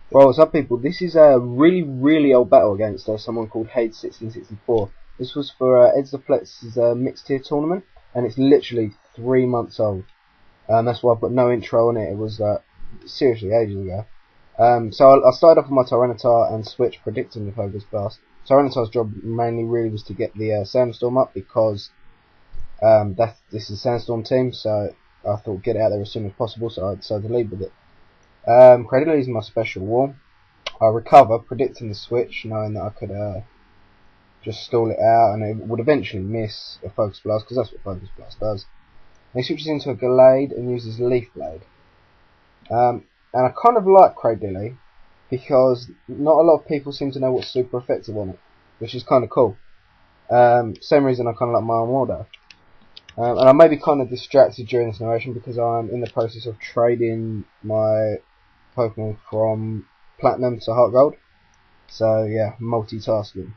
Well, what's up, people? This is a really old battle against someone called Hades1664. This was for esdeflex's mixed tier tournament, and it's literally 3 months old. That's why I've got no intro on it. It was seriously ages ago. So I started off with my Tyranitar and switched, predicting the Pogus Blast. Tyranitar's job mainly really was to get the Sandstorm up, because this is a Sandstorm team, so I thought get it out there as soon as possible, so I decided to lead with it. Cradily is my special wall. I recover, predicting the switch, knowing that I could just stall it out and it would eventually miss a Focus Blast, because that's what Focus Blast does. And he switches into a Gallade and uses Leaf Blade. And I kind of like Cradily, because not a lot of people seem to know what's super effective on it, which is kind of cool. Same reason I kind of like my Armordo. And I may be kind of distracted during this narration because I'm in the process of trading my Pokemon from Platinum to Heart Gold. So yeah, multitasking.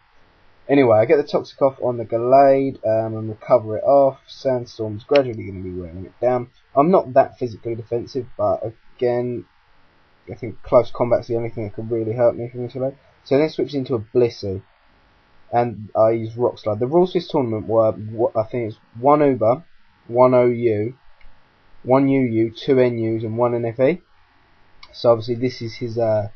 Anyway, I get the Toxic off on the Gallade and recover it off. Sandstorm's gradually going to be wearing it down. I'm not that physically defensive, but again, I think close combat's the only thing that could really hurt me from this away. So then switch into a Blissey, and I use Rock Slide. The rules for this tournament were, I think it's 1 Uber, 1 OU, 1 UU, 2 NUs, and 1 NFE. So obviously this is his OU.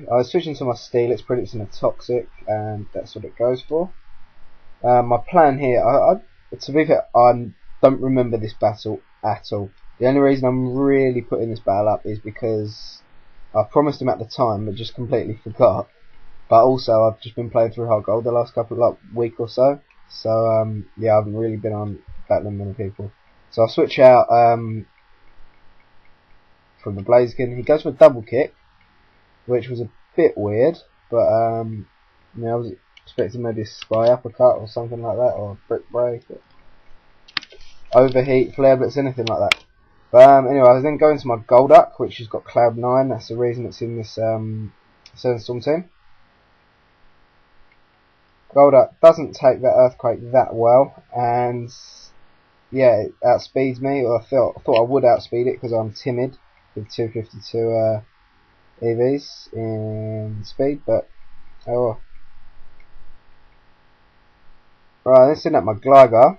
I was switching to my Steel, it's predicting a Toxic, and that's what it goes for. My plan here, to be fair, I don't remember this battle at all. The only reason I'm really putting this battle up is because I promised him at the time, but just completely forgot. But also, I've just been playing through Heart Gold the last week or so. So yeah, I haven't really been on battling many people. So I'll switch out from the Blaziken. He goes for a double kick, which was a bit weird, but you know, I was expecting maybe a Spy Uppercut or something like that, or a Brick Break, or Overheat, Flare Blitz, anything like that. But anyway, I was then going to my Golduck, which has got Cloud 9. That's the reason it's in this Sandstorm team. Golduck doesn't take that Earthquake that well, and yeah, it outspeeds me. Or I thought I would outspeed it because I'm timid with 252 EVs in speed, but oh well. Right, let's send out my Gligar,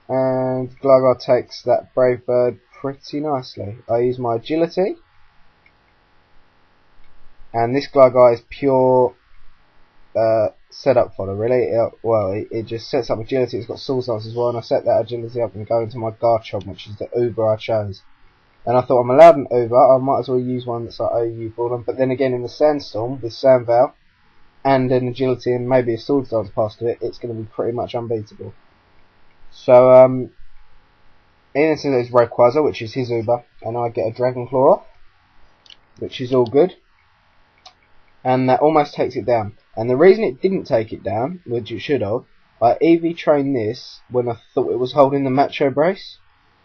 and Gligar takes that Brave Bird pretty nicely. I use my Agility, and this Gligar is pure setup fodder, really. It just sets up Agility. It's got Soul Stance as well, and I set that Agility up and go into my Garchomp, which is the Uber I chose. And I thought, I'm allowed an Uber, I might as well use one that's like OU for them. But then again, in the Sandstorm with Sandvow and an Agility and maybe a Sword Stance pass to it, it's going to be pretty much unbeatable. So in this is Rayquaza, which is his Uber, and I get a Dragon Claw off, which is all good. And that almost takes it down. And the reason it didn't take it down, which it should have, I EV trained this when I thought it was holding the Macho Brace,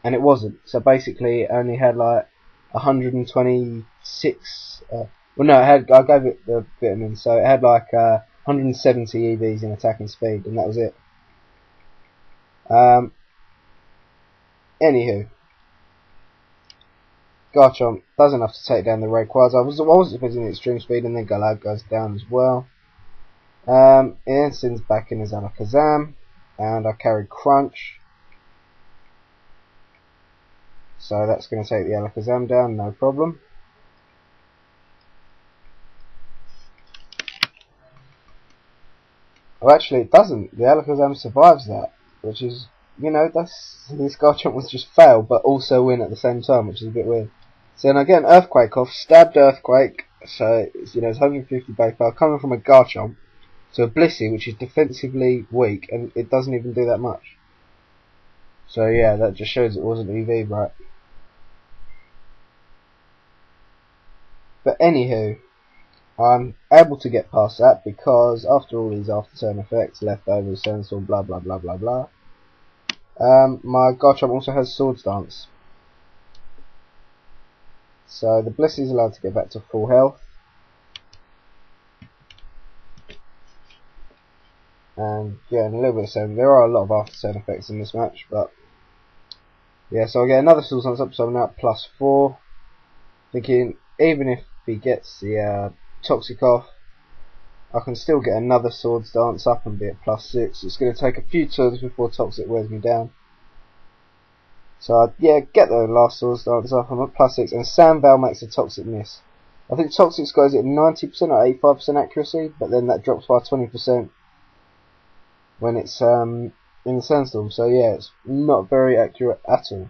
and it wasn't. So basically it only had like 126, well no, I gave it the vitamin, so it had like 170 EVs in attacking speed, and that was it. Anywho, Garchomp does enough to take down the Rayquaza. I was expecting the extreme speed, and then Galad goes down as well. It then sends back in his Alakazam, and I carry Crunch. So that's going to take the Alakazam down, no problem. Well, actually it doesn't. The Alakazam survives that, which is, you know, this Garchomp was just fail, but also win at the same time, which is a bit weird. So then I get an Earthquake off, stabbed Earthquake, so it's, you know, it's 150 base power coming from a Garchomp to a Blissey, which is defensively weak, and it doesn't even do that much. So yeah, that just shows it wasn't EV right. But anywho, I'm able to get past that because after all these after turn effects, leftovers, Sandstorm, blah blah blah blah blah, my Garchomp also has Sword Stance. So the Blissey is allowed to get back to full health. And yeah, and a little bit of same. There are a lot of after turn effects in this match, but Yeah, so I get another Swords Dance up, so I'm now at +4. Thinking, even if he gets the Toxic off, I can still get another Swords Dance up and be at +6. It's going to take a few turns before Toxic wears me down. So yeah, get the last Swords Dance up, I'm at +6, and Sandvale makes a Toxic miss. I think Toxic's got it at 90% or 85% accuracy, but then that drops by 20% when it's in the Sandstorm. So yeah, it's not very accurate at all.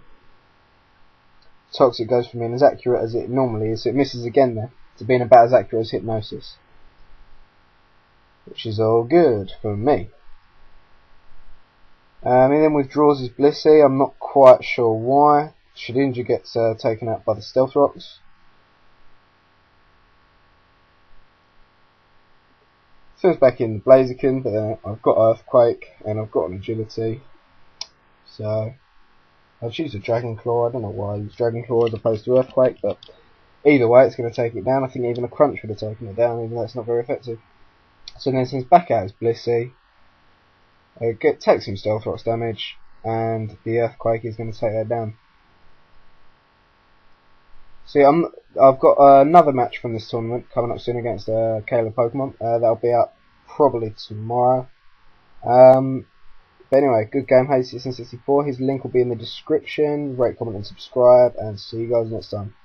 Toxic goes from being as accurate as it normally is, so it misses again there, to being about as accurate as Hypnosis. Which is all good for me. He then withdraws his Blissey. I'm not quite sure why. Shedinja gets taken out by the Stealth Rocks. Throws back in the Blaziken, but then I've got Earthquake and I've got an Agility. So I'll choose a Dragon Claw. I don't know why I use Dragon Claw as opposed to Earthquake, but either way it's going to take it down. I think even a Crunch would have taken it down, even though it's not very effective. So then sends back out his Blissey. Takes some Stealth Rocks damage, and the Earthquake is going to take that down. See, I've got another match from this tournament coming up soon against Kayla Pokemon. That'll be up probably tomorrow. But anyway, good game, Hades1664. His link will be in the description. Rate, comment, and subscribe, and see you guys next time.